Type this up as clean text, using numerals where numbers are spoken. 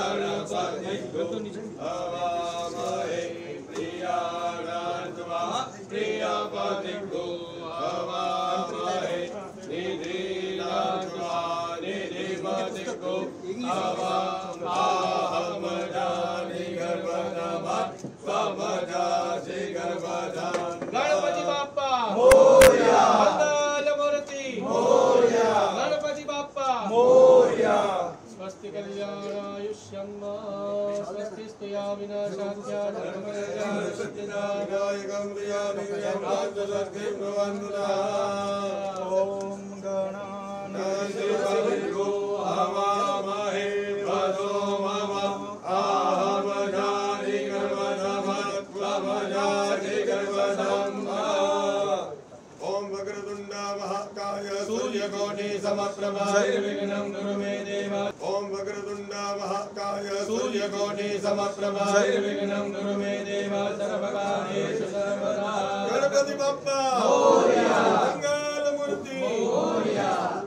गणपति हवामहे प्रियाणात्वा प्रियपतिको हवामहे निधिनात्वा निधिपतिको हवामहे गर्भधामा स्वमजासि गर्भधाम। गणपति बाप्पा मोरया, मंगल मूर्ति मोरया, गणपति बाप्पा मोरया। स्वस्ति कल्याणायुष्यं स्वस्ति या विनाशाख्या धर्मराजं प्रियामियं ओम गणानां हवामहे भजो मम आहवजानि गर्भधामत्वमजानि गर्भधाम। ओम वक्रतुंड महाकाय सूर्यकोटि समप्रभा निर्विघ्नं कुरु मे देव। ओम वक्रतुंड महाकाय सूर्यकोटि समप्रभा निर्विघ्नं कुरु मे देव। सर्वकार्येषु सर्वदा गणपति बाप्पा।